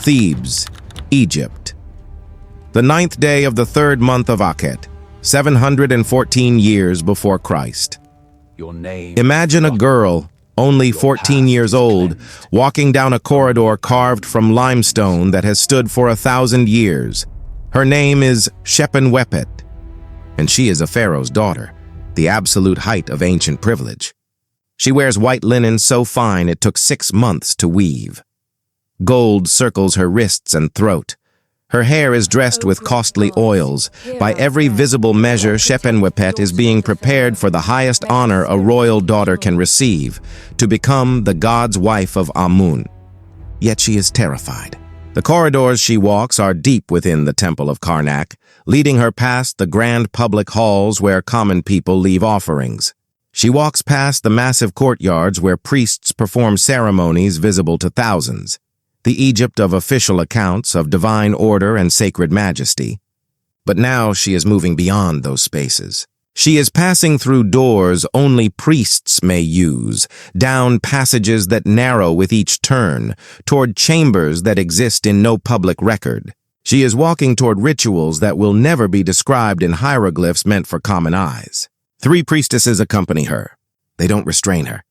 Thebes, Egypt. The 9th day of the 3rd month of Akhet, 714 years before Christ. Your name. Imagine a girl, only 14 years old, walking down a corridor carved from limestone that has stood for 1,000 years. Her name is Shepenwepet, and she is a pharaoh's daughter, the absolute height of ancient privilege. She wears white linen so fine it took 6 months to weave. Gold circles her wrists and throat. Her hair is dressed with costly oils. By every visible measure, Shepenwepet is being prepared for the highest honor a royal daughter can receive, to become the god's wife of Amun. Yet she is terrified. The corridors she walks are deep within the temple of Karnak, leading her past the grand public halls where common people leave offerings. She walks past the massive courtyards where priests perform ceremonies visible to thousands, the Egypt of official accounts of divine order and sacred majesty. But now she is moving beyond those spaces. She is passing through doors only priests may use, down passages that narrow with each turn, toward chambers that exist in no public record. She is walking toward rituals that will never be described in hieroglyphs meant for common eyes. 3 priestesses accompany her. They don't restrain her.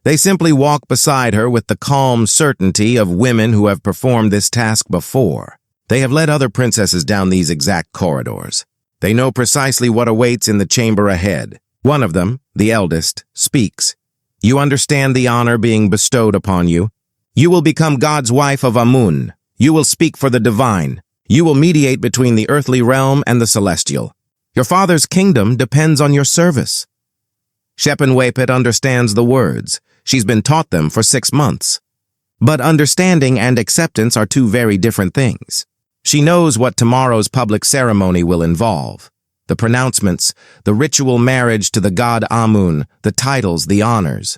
They simply walk beside her with the calm certainty of women who have performed this task before. They have led other princesses down these exact corridors. They know precisely what awaits in the chamber ahead. One of them, the eldest, speaks. You understand the honor being bestowed upon you. You will become God's wife of Amun. You will speak for the divine. You will mediate between the earthly realm and the celestial. Your father's kingdom depends on your service. Shepenwepet understands the words. She's been taught them for 6 months. But understanding and acceptance are 2 very different things. She knows what tomorrow's public ceremony will involve. The pronouncements, the ritual marriage to the god Amun, the titles, the honors.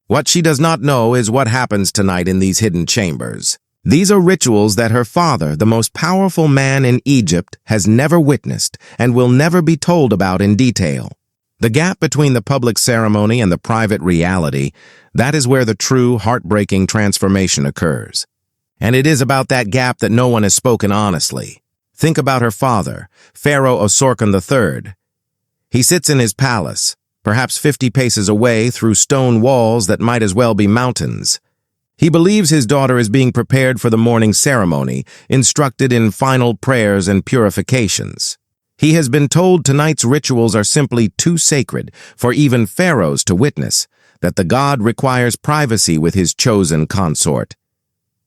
What she does not know is what happens tonight in these hidden chambers. These are rituals that her father, the most powerful man in Egypt, has never witnessed and will never be told about in detail. The gap between the public ceremony and the private reality, that is where the true, heartbreaking transformation occurs. And it is about that gap that no one has spoken honestly. Think about her father, Pharaoh Osorkon III. He sits in his palace, perhaps 50 paces away through stone walls that might as well be mountains. He believes his daughter is being prepared for the morning ceremony, instructed in final prayers and purifications. He has been told tonight's rituals are simply too sacred for even pharaohs to witness, that the god requires privacy with his chosen consort.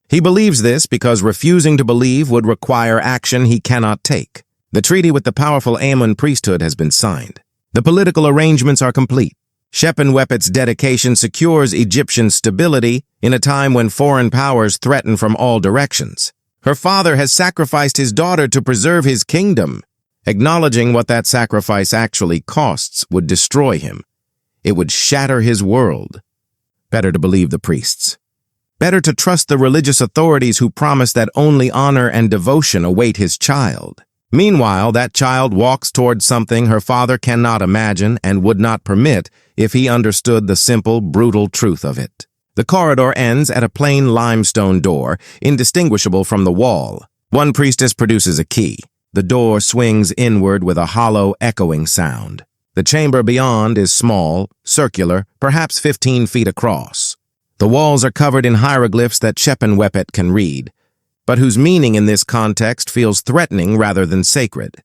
He believes this because refusing to believe would require action he cannot take. The treaty with the powerful Amun Priesthood has been signed. The political arrangements are complete. Shepenwepet's dedication secures Egyptian stability in a time when foreign powers threaten from all directions. Her father has sacrificed his daughter to preserve his kingdom. Acknowledging what that sacrifice actually costs would destroy him. It would shatter his world. Better to believe the priests. Better to trust the religious authorities who promise that only honor and devotion await his child. Meanwhile, that child walks towards something her father cannot imagine and would not permit if he understood the simple, brutal truth of it. The corridor ends at a plain limestone door, indistinguishable from the wall. One priestess produces a key. The door swings inward with a hollow, echoing sound. The chamber beyond is small, circular, perhaps 15 feet across. The walls are covered in hieroglyphs that Shepenwepet can read, but whose meaning in this context feels threatening rather than sacred.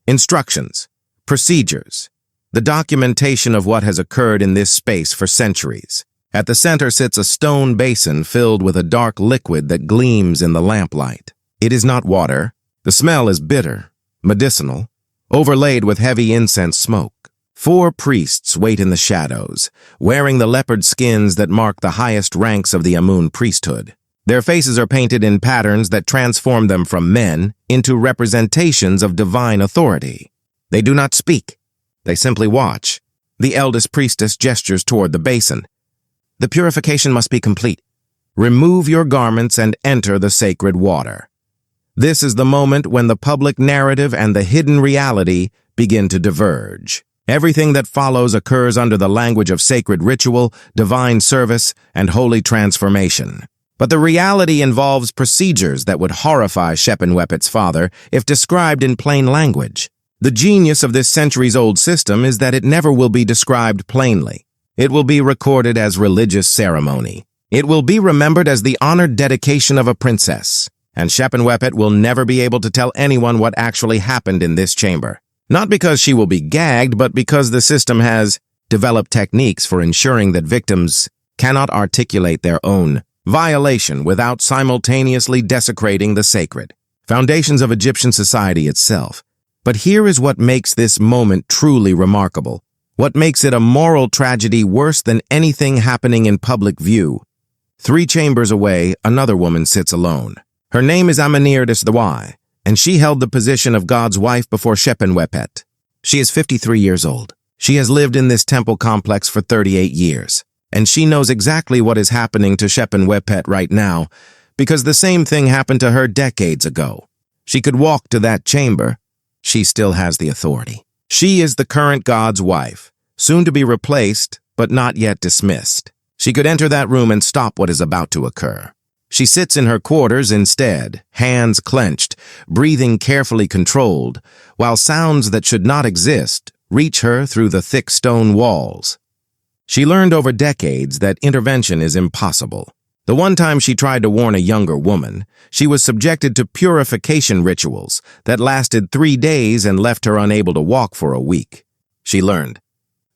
Instructions, procedures, the documentation of what has occurred in this space for centuries. At the center sits a stone basin filled with a dark liquid that gleams in the lamplight. It is not water. The smell is bitter, medicinal, overlaid with heavy incense smoke. 4 priests wait in the shadows, wearing the leopard skins that mark the highest ranks of the Amun Priesthood. Their faces are painted in patterns that transform them from men into representations of divine authority. They do not speak. They simply watch. The eldest priestess gestures toward the basin. The purification must be complete. Remove your garments and enter the sacred water. This is the moment when the public narrative and the hidden reality begin to diverge. Everything that follows occurs under the language of sacred ritual, divine service, and holy transformation. But the reality involves procedures that would horrify Shepenwepet's father if described in plain language. The genius of this centuries-old system is that it never will be described plainly. It will be recorded as religious ceremony. It will be remembered as the honored dedication of a princess. And Shepenwepet will never be able to tell anyone what actually happened in this chamber. Not because she will be gagged, but because the system has developed techniques for ensuring that victims cannot articulate their own violation without simultaneously desecrating the sacred foundations of Egyptian society itself. But here is what makes this moment truly remarkable, what makes it a moral tragedy worse than anything happening in public view. 3 chambers away, another woman sits alone. Her name is Amenirdis the Y, and she held the position of God's wife before Shepenwepet. She is 53 years old. She has lived in this temple complex for 38 years. And she knows exactly what is happening to Shepenwepet right now, because the same thing happened to her decades ago. She could walk to that chamber. She still has the authority. She is the current God's wife, soon to be replaced, but not yet dismissed. She could enter that room and stop what is about to occur. She sits in her quarters instead, hands clenched, breathing carefully controlled, while sounds that should not exist reach her through the thick stone walls. She learned over decades that intervention is impossible. The one time she tried to warn a younger woman, she was subjected to purification rituals that lasted 3 days and left her unable to walk for a week. She learned.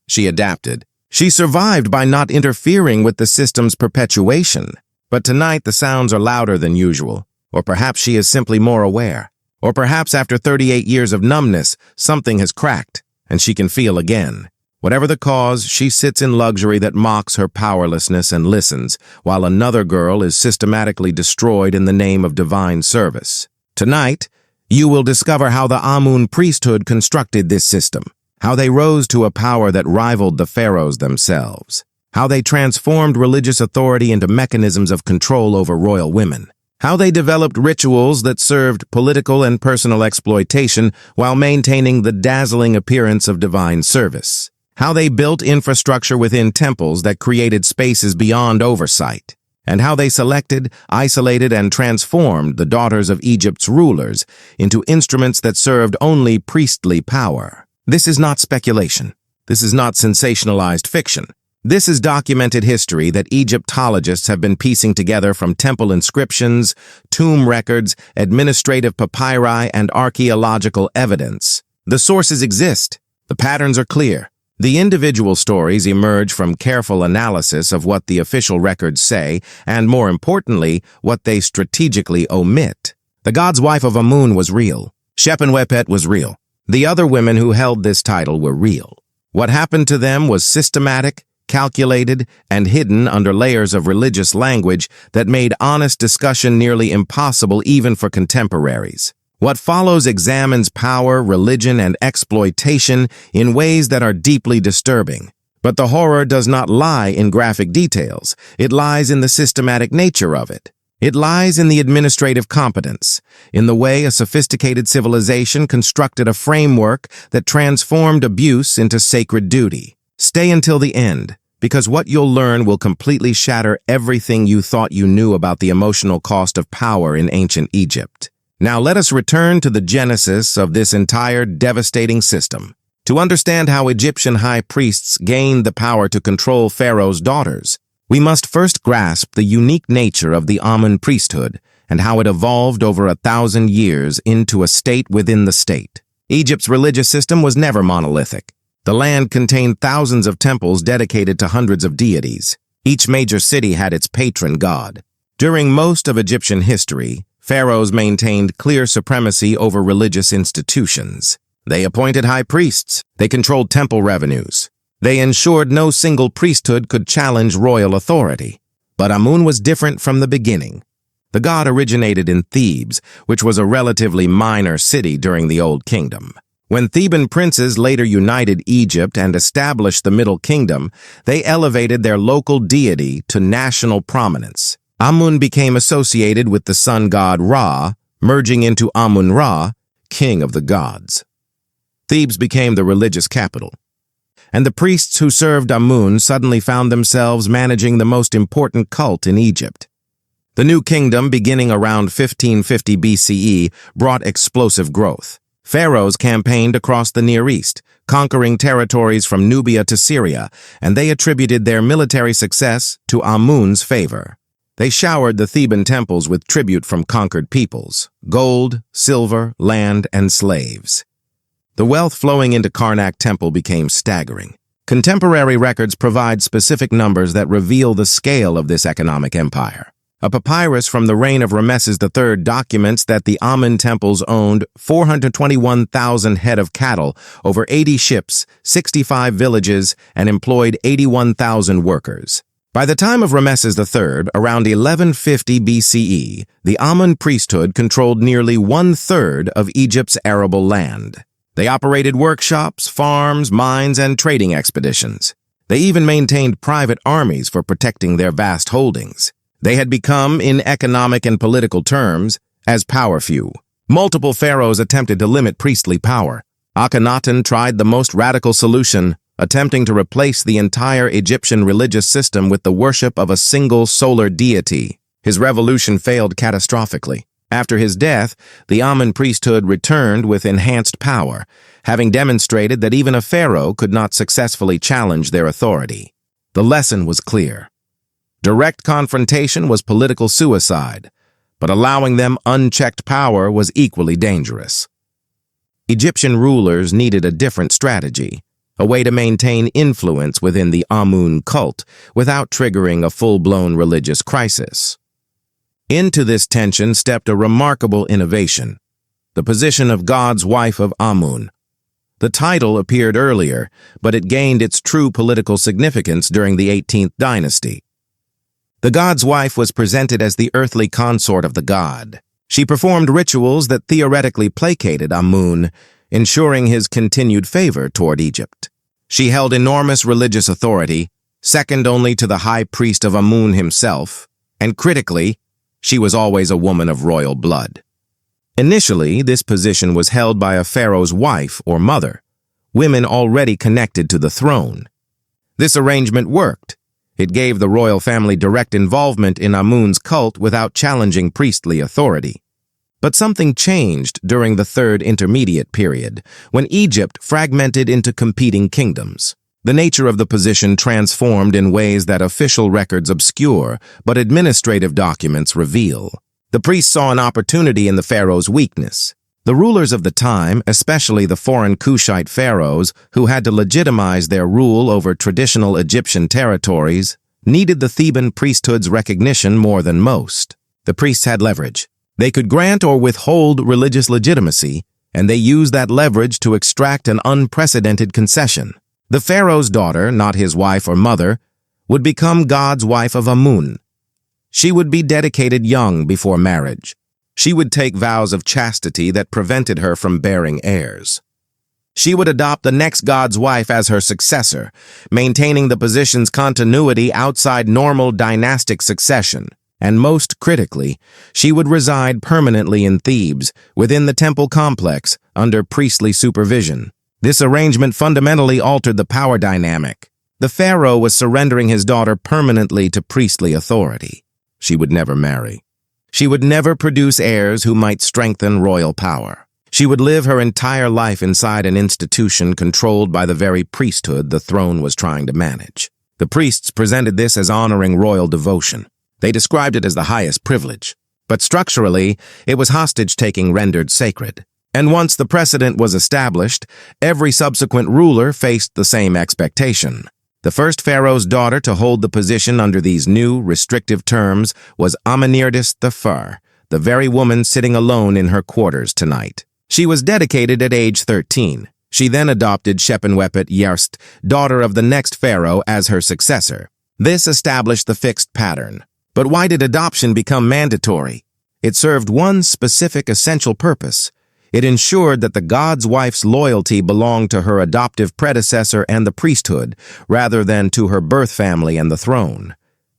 She adapted. She survived by not interfering with the system's perpetuation. But tonight the sounds are louder than usual, or perhaps she is simply more aware. Or perhaps after 38 years of numbness, something has cracked, and she can feel again. Whatever the cause, she sits in luxury that mocks her powerlessness and listens, while another girl is systematically destroyed in the name of divine service. Tonight, you will discover how the Amun Priesthood constructed this system, how they rose to a power that rivaled the Pharaohs themselves, how they transformed religious authority into mechanisms of control over royal women, how they developed rituals that served political and personal exploitation while maintaining the dazzling appearance of divine service, how they built infrastructure within temples that created spaces beyond oversight, and how they selected, isolated, and transformed the daughters of Egypt's rulers into instruments that served only priestly power. This is not speculation. This is not sensationalized fiction. This is documented history that Egyptologists have been piecing together from temple inscriptions, tomb records, administrative papyri, and archaeological evidence. The sources exist. The patterns are clear. The individual stories emerge from careful analysis of what the official records say, and more importantly, what they strategically omit. The god's wife of Amun was real. Shepenwepet was real. The other women who held this title were real. What happened to them was systematic, calculated, and hidden under layers of religious language that made honest discussion nearly impossible even for contemporaries. What follows examines power, religion, and exploitation in ways that are deeply disturbing. But the horror does not lie in graphic details. It lies in the systematic nature of it. It lies in the administrative competence, in the way a sophisticated civilization constructed a framework that transformed abuse into sacred duty. Stay until the end, because what you'll learn will completely shatter everything you thought you knew about the emotional cost of power in ancient Egypt. Now let us return to the genesis of this entire devastating system. To understand how Egyptian high priests gained the power to control Pharaoh's daughters, we must first grasp the unique nature of the Amun Priesthood and how it evolved over 1,000 years into a state within the state. Egypt's religious system was never monolithic. The land contained thousands of temples dedicated to hundreds of deities. Each major city had its patron god. During most of Egyptian history, pharaohs maintained clear supremacy over religious institutions. They appointed high priests. They controlled temple revenues. They ensured no single priesthood could challenge royal authority. But Amun was different from the beginning. The god originated in Thebes, which was a relatively minor city during the Old Kingdom. When Theban princes later united Egypt and established the Middle Kingdom, they elevated their local deity to national prominence. Amun became associated with the sun god Ra, merging into Amun-Ra, king of the gods. Thebes became the religious capital, and the priests who served Amun suddenly found themselves managing the most important cult in Egypt. The new kingdom, beginning around 1550 BCE, brought explosive growth. Pharaohs campaigned across the Near East, conquering territories from Nubia to Syria, and they attributed their military success to Amun's favor. They showered the Theban temples with tribute from conquered peoples: gold, silver, land, and slaves. The wealth flowing into Karnak temple became staggering. Contemporary records provide specific numbers that reveal the scale of this economic empire. A papyrus from the reign of Ramesses III documents that the Amun temples owned 421,000 head of cattle, over 80 ships, 65 villages, and employed 81,000 workers. By the time of Ramesses III, around 1150 BCE, the Amun priesthood controlled nearly one-third of Egypt's arable land. They operated workshops, farms, mines, and trading expeditions. They even maintained private armies for protecting their vast holdings. They had become, in economic and political terms, as power few. Multiple pharaohs attempted to limit priestly power. Akhenaten tried the most radical solution, attempting to replace the entire Egyptian religious system with the worship of a single solar deity. His revolution failed catastrophically. After his death, the Amun priesthood returned with enhanced power, having demonstrated that even a pharaoh could not successfully challenge their authority. The lesson was clear. Direct confrontation was political suicide, but allowing them unchecked power was equally dangerous. Egyptian rulers needed a different strategy, a way to maintain influence within the Amun cult without triggering a full-blown religious crisis. Into this tension stepped a remarkable innovation: the position of God's wife of Amun. The title appeared earlier, but it gained its true political significance during the 18th dynasty. The god's wife was presented as the earthly consort of the god. She performed rituals that theoretically placated Amun, ensuring his continued favor toward Egypt. She held enormous religious authority, second only to the high priest of Amun himself, and critically, she was always a woman of royal blood. Initially, this position was held by a pharaoh's wife or mother, women already connected to the throne. This arrangement worked. It gave the royal family direct involvement in Amun's cult without challenging priestly authority. But something changed during the Third Intermediate Period, when Egypt fragmented into competing kingdoms. The nature of the position transformed in ways that official records obscure, but administrative documents reveal. The priests saw an opportunity in the pharaoh's weakness. The rulers of the time, especially the foreign Kushite pharaohs, who had to legitimize their rule over traditional Egyptian territories, needed the Theban priesthood's recognition more than most. The priests had leverage. They could grant or withhold religious legitimacy, and they used that leverage to extract an unprecedented concession. The pharaoh's daughter, not his wife or mother, would become God's wife of Amun. She would be dedicated young before marriage. She would take vows of chastity that prevented her from bearing heirs. She would adopt the next god's wife as her successor, maintaining the position's continuity outside normal dynastic succession. And most critically, she would reside permanently in Thebes, within the temple complex, under priestly supervision. This arrangement fundamentally altered the power dynamic. The pharaoh was surrendering his daughter permanently to priestly authority. She would never marry. She would never produce heirs who might strengthen royal power. She would live her entire life inside an institution controlled by the very priesthood the throne was trying to manage. The priests presented this as honoring royal devotion. They described it as the highest privilege. But structurally, it was hostage-taking rendered sacred. And once the precedent was established, every subsequent ruler faced the same expectation. The first pharaoh's daughter to hold the position under these new, restrictive terms was Amenirdis I, the very woman sitting alone in her quarters tonight. She was dedicated at age 13. She then adopted Shepenwepet Yerst, daughter of the next pharaoh, as her successor. This established the fixed pattern. But why did adoption become mandatory? It served one specific essential purpose. It ensured that the god's wife's loyalty belonged to her adoptive predecessor and the priesthood, rather than to her birth family and the throne.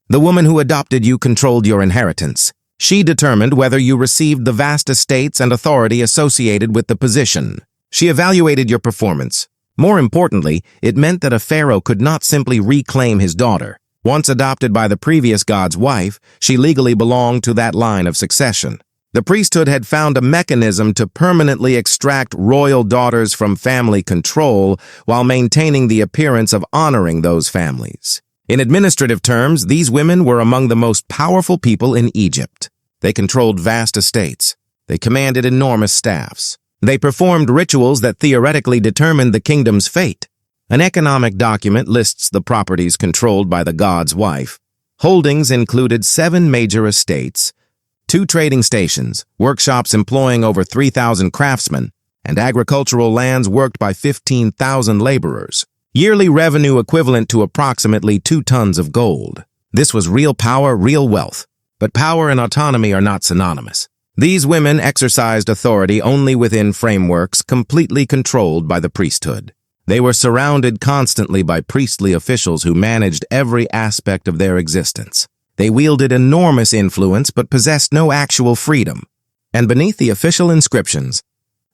The woman who adopted you controlled your inheritance. She determined whether you received the vast estates and authority associated with the position. She evaluated your performance. More importantly, it meant that a pharaoh could not simply reclaim his daughter. Once adopted by the previous god's wife, she legally belonged to that line of succession. The priesthood had found a mechanism to permanently extract royal daughters from family control while maintaining the appearance of honoring those families. In administrative terms, these women were among the most powerful people in Egypt. They controlled vast estates. They commanded enormous staffs. They performed rituals that theoretically determined the kingdom's fate. An economic document lists the properties controlled by the god's wife. Holdings included 7 major estates, 2 trading stations, workshops employing over 3,000 craftsmen, and agricultural lands worked by 15,000 laborers. Yearly revenue equivalent to approximately 2 tons of gold. This was real power, real wealth. But power and autonomy are not synonymous. These women exercised authority only within frameworks completely controlled by the priesthood. They were surrounded constantly by priestly officials who managed every aspect of their existence. They wielded enormous influence but possessed no actual freedom. And beneath the official inscriptions,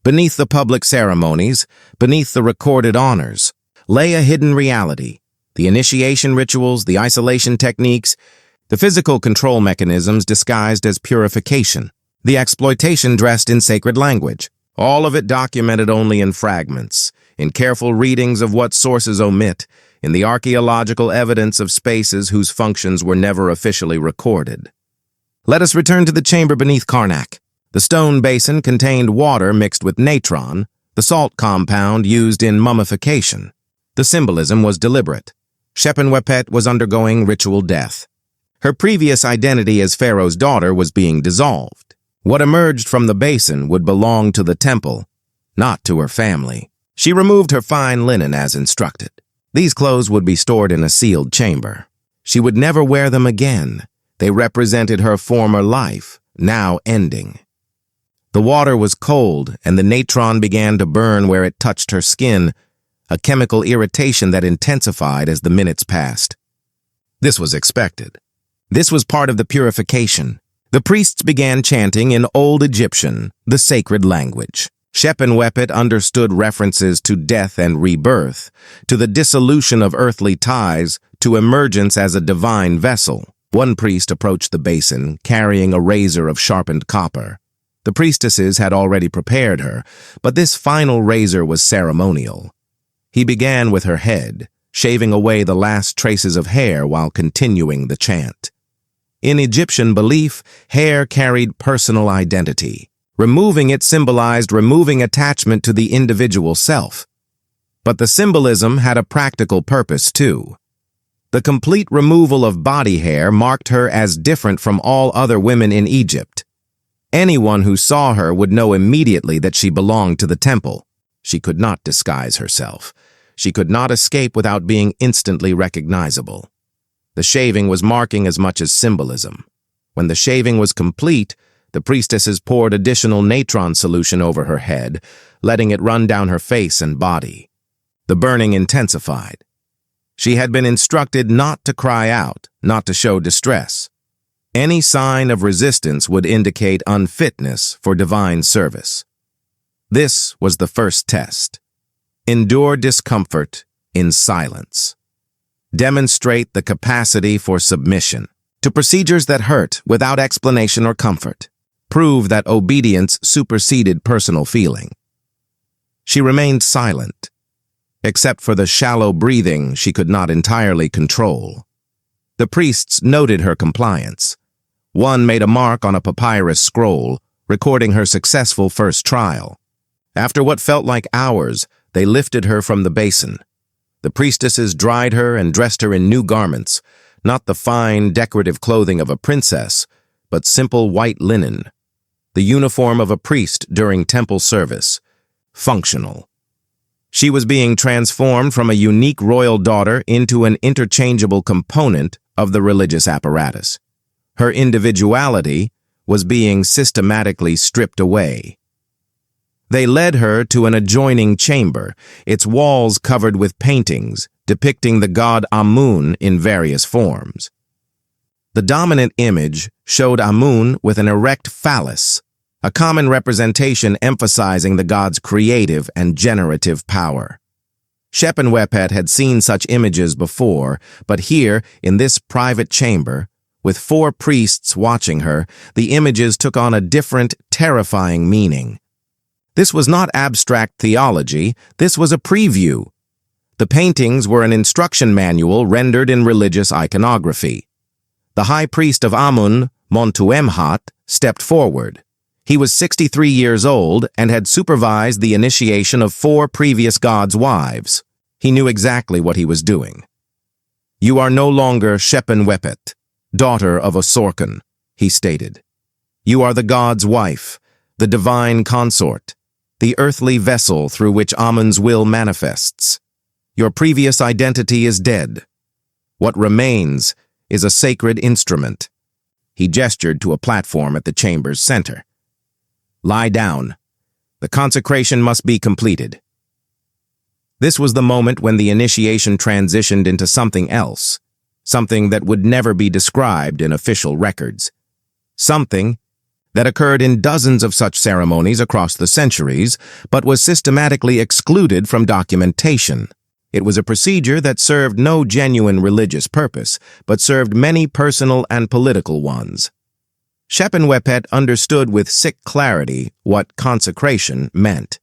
beneath the public ceremonies, beneath the recorded honors, lay a hidden reality. The initiation rituals, the isolation techniques, the physical control mechanisms disguised as purification, the exploitation dressed in sacred language, all of it documented only in fragments, in careful readings of what sources omit, in the archaeological evidence of spaces whose functions were never officially recorded. Let us return to the chamber beneath Karnak. The stone basin contained water mixed with natron, the salt compound used in mummification. The symbolism was deliberate. Shepenwepet was undergoing ritual death. Her previous identity as Pharaoh's daughter was being dissolved. What emerged from the basin would belong to the temple, not to her family. She removed her fine linen as instructed. These clothes would be stored in a sealed chamber. She would never wear them again. They represented her former life, now ending. The water was cold, and the natron began to burn where it touched her skin, a chemical irritation that intensified as the minutes passed. This was expected. This was part of the purification. The priests began chanting in Old Egyptian, the sacred language. Shepenwepet understood references to death and rebirth, to the dissolution of earthly ties, to emergence as a divine vessel. One priest approached the basin, carrying a razor of sharpened copper. The priestesses had already prepared her, but this final razor was ceremonial. He began with her head, shaving away the last traces of hair while continuing the chant. In Egyptian belief, hair carried personal identity. Removing it symbolized removing attachment to the individual self. But the symbolism had a practical purpose too. The complete removal of body hair marked her as different from all other women in Egypt. Anyone who saw her would know immediately that she belonged to the temple. She could not disguise herself. She could not escape without being instantly recognizable. The shaving was marking as much as symbolism. When the shaving was complete, the priestesses poured additional natron solution over her head, letting it run down her face and body. The burning intensified. She had been instructed not to cry out, not to show distress. Any sign of resistance would indicate unfitness for divine service. This was the first test. Endure discomfort in silence. Demonstrate the capacity for submission to procedures that hurt without explanation or comfort. Prove that obedience superseded personal feeling. She remained silent, except for the shallow breathing she could not entirely control. The priests noted her compliance. One made a mark on a papyrus scroll, recording her successful first trial. After what felt like hours, they lifted her from the basin. The priestesses dried her and dressed her in new garments, not the fine, decorative clothing of a princess, but simple white linen, the uniform of a priest during temple service, functional. She was being transformed from a unique royal daughter into an interchangeable component of the religious apparatus. Her individuality was being systematically stripped away. They led her to an adjoining chamber, its walls covered with paintings depicting the god Amun in various forms. The dominant image showed Amun with an erect phallus, a common representation emphasizing the god's creative and generative power. Shepenwepet had seen such images before, but here, in this private chamber, with 4 priests watching her, the images took on a different, terrifying meaning. This was not abstract theology, this was a preview. The paintings were an instruction manual rendered in religious iconography. The high priest of Amun, Montuemhat, stepped forward. He was 63 years old and had supervised the initiation of 4 previous gods' wives. He knew exactly what he was doing. "You are no longer Shepenwepet, daughter of Osorkon," he stated. "You are the god's wife, the divine consort, the earthly vessel through which Amun's will manifests. Your previous identity is dead. What remains is a sacred instrument." He gestured to a platform at the chamber's center. "Lie down. The consecration must be completed." This was the moment when the initiation transitioned into something else, something that would never be described in official records. Something that occurred in dozens of such ceremonies across the centuries, but was systematically excluded from documentation. It was a procedure that served no genuine religious purpose, but served many personal and political ones. Shepenwepet understood with sick clarity what consecration meant.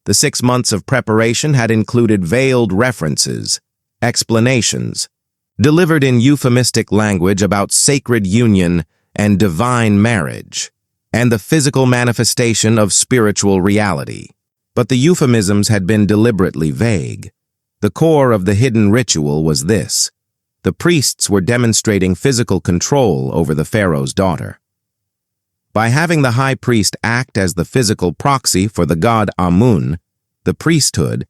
The 6 months of preparation had included veiled references, explanations, delivered in euphemistic language about sacred union and divine marriage, and the physical manifestation of spiritual reality. But the euphemisms had been deliberately vague. The core of the hidden ritual was this: the priests were demonstrating physical control over the pharaoh's daughter. By having the high priest act as the physical proxy for the god Amun, the priesthood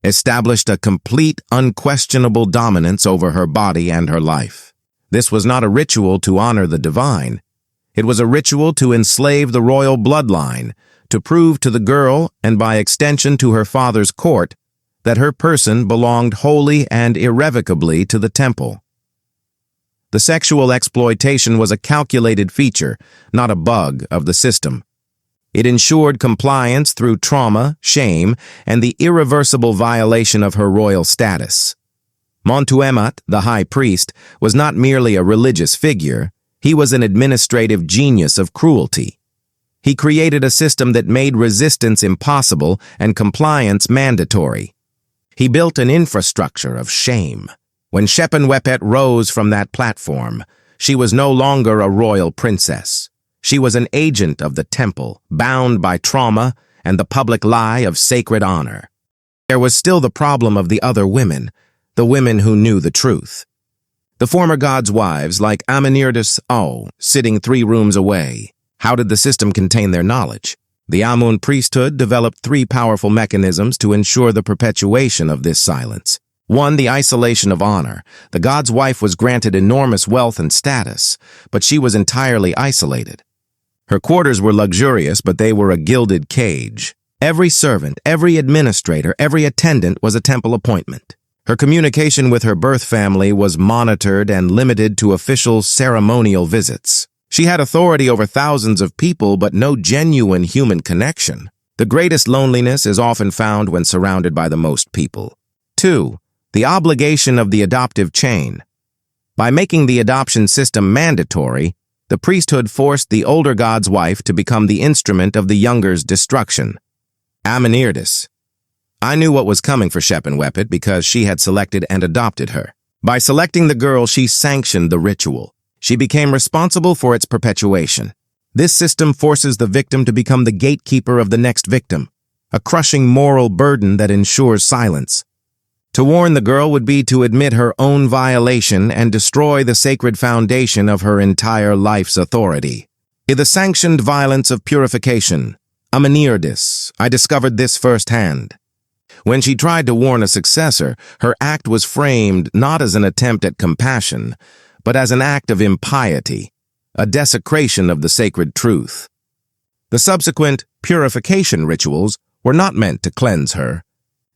established a complete, unquestionable dominance over her body and her life. This was not a ritual to honor the divine. It was a ritual to enslave the royal bloodline, to prove to the girl, and by extension to her father's court, that her person belonged wholly and irrevocably to the temple. The sexual exploitation was a calculated feature, not a bug, of the system. It ensured compliance through trauma, shame, and the irreversible violation of her royal status. Montuemhat, the high priest, was not merely a religious figure, he was an administrative genius of cruelty. He created a system that made resistance impossible and compliance mandatory. He built an infrastructure of shame. When Shepenwepet rose from that platform, she was no longer a royal princess. She was an agent of the temple, bound by trauma and the public lie of sacred honor. There was still the problem of the other women, the women who knew the truth. The former gods' wives, like Amenirdis, sitting 3 rooms away. How did the system contain their knowledge? The Amun Priesthood developed 3 powerful mechanisms to ensure the perpetuation of this silence. 1, the isolation of honor. The god's wife was granted enormous wealth and status, but she was entirely isolated. Her quarters were luxurious, but they were a gilded cage. Every servant, every administrator, every attendant was a temple appointment. Her communication with her birth family was monitored and limited to official ceremonial visits. She had authority over thousands of people, but no genuine human connection. The greatest loneliness is often found when surrounded by the most people. 2, the obligation of the adoptive chain. By making the adoption system mandatory, the priesthood forced the older god's wife to become the instrument of the younger's destruction. Amenirdis. I knew what was coming for Shepenwepet because she had selected and adopted her. By selecting the girl, she sanctioned the ritual. She became responsible for its perpetuation. This system forces the victim to become the gatekeeper of the next victim, a crushing moral burden that ensures silence. To warn the girl would be to admit her own violation and destroy the sacred foundation of her entire life's authority. In the sanctioned violence of purification, Amenirdis, I discovered this firsthand. When she tried to warn a successor, her act was framed not as an attempt at compassion, but as an act of impiety, a desecration of the sacred truth. The subsequent purification rituals were not meant to cleanse her.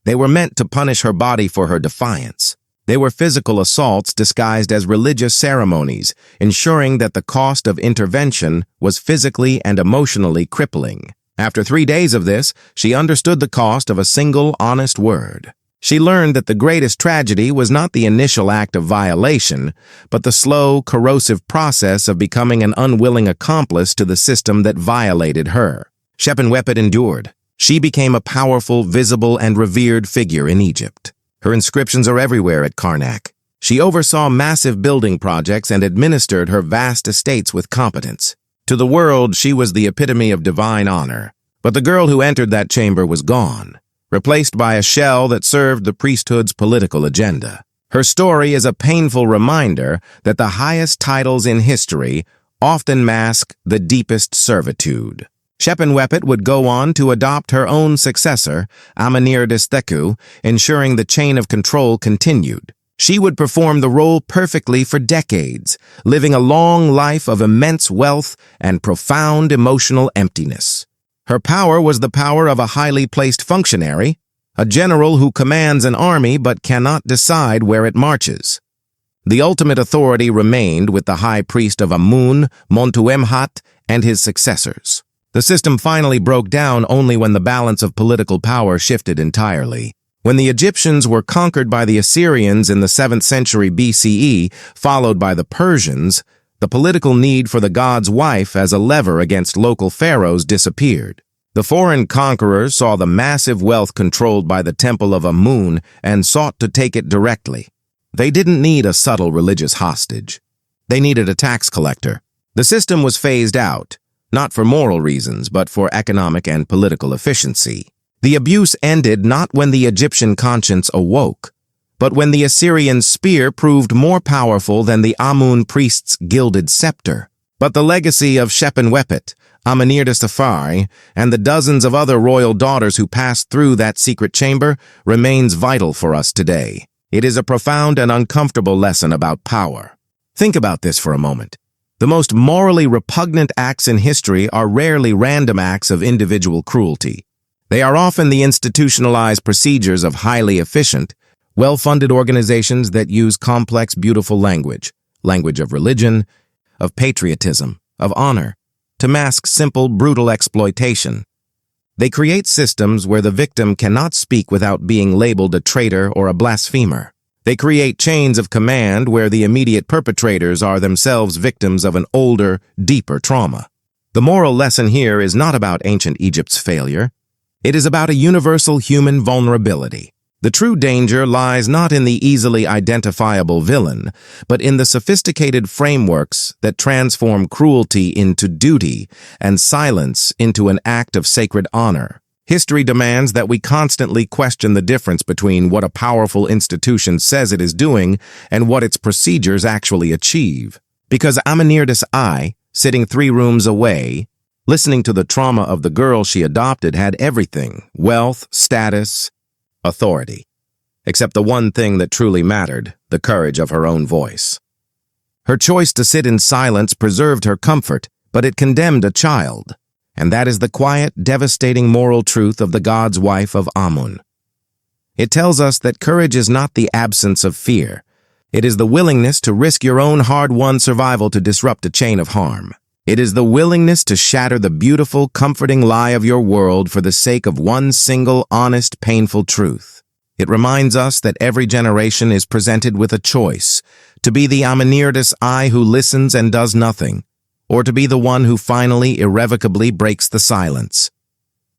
They were meant to punish her body for her defiance. They were physical assaults disguised as religious ceremonies, ensuring that the cost of intervention was physically and emotionally crippling. After 3 days of this, she understood the cost of a single honest word. She learned that the greatest tragedy was not the initial act of violation, but the slow, corrosive process of becoming an unwilling accomplice to the system that violated her. Shepenwepet endured. She became a powerful, visible, and revered figure in Egypt. Her inscriptions are everywhere at Karnak. She oversaw massive building projects and administered her vast estates with competence. To the world, she was the epitome of divine honor. But the girl who entered that chamber was gone, replaced by a shell that served the priesthood's political agenda. Her story is a painful reminder that the highest titles in history often mask the deepest servitude. Shepenwepet would go on to adopt her own successor, Amenirdis, ensuring the chain of control continued. She would perform the role perfectly for decades, living a long life of immense wealth and profound emotional emptiness. Her power was the power of a highly placed functionary, a general who commands an army but cannot decide where it marches. The ultimate authority remained with the high priest of Amun, Priesthood, and his successors. The system finally broke down only when the balance of political power shifted entirely. When the Egyptians were conquered by the Assyrians in the 7th century BCE, followed by the Persians, the political need for the god's wife as a lever against local pharaohs disappeared. The foreign conquerors saw the massive wealth controlled by the temple of Amun and sought to take it directly. They didn't need a subtle religious hostage. They needed a tax collector. The system was phased out, not for moral reasons, but for economic and political efficiency. The abuse ended not when the Egyptian conscience awoke, but when the Assyrian spear proved more powerful than the Amun priest's gilded scepter. But the legacy of Shepenwepet, Amenirdis, and the dozens of other royal daughters who passed through that secret chamber remains vital for us today. It is a profound and uncomfortable lesson about power. Think about this for a moment. The most morally repugnant acts in history are rarely random acts of individual cruelty. They are often the institutionalized procedures of highly efficient, well-funded organizations that use complex, beautiful language of religion, of patriotism, of honor, to mask simple, brutal exploitation. They create systems where the victim cannot speak without being labeled a traitor or a blasphemer. They create chains of command where the immediate perpetrators are themselves victims of an older, deeper trauma. The moral lesson here is not about ancient Egypt's failure. It is about a universal human vulnerability. The true danger lies not in the easily identifiable villain, but in the sophisticated frameworks that transform cruelty into duty and silence into an act of sacred honor. History demands that we constantly question the difference between what a powerful institution says it is doing and what its procedures actually achieve. Because Amenirdis, sitting 3 rooms away, listening to the trauma of the girl she adopted, had everything: wealth, status, authority. Except the one thing that truly mattered: the courage of her own voice. Her choice to sit in silence preserved her comfort, but it condemned a child. And that is the quiet, devastating moral truth of the god's wife of Amun. It tells us that courage is not the absence of fear. It is the willingness to risk your own hard-won survival to disrupt a chain of harm. It is the willingness to shatter the beautiful, comforting lie of your world for the sake of one single, honest, painful truth. It reminds us that every generation is presented with a choice: to be the Amenirdis who listens and does nothing, or to be the one who finally, irrevocably breaks the silence.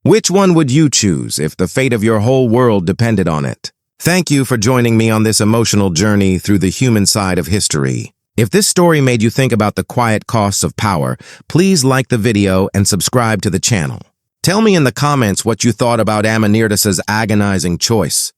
Which one would you choose if the fate of your whole world depended on it? Thank you for joining me on this emotional journey through the human side of history. If this story made you think about the quiet costs of power, please like the video and subscribe to the channel. Tell me in the comments what you thought about Amenirdis' agonizing choice.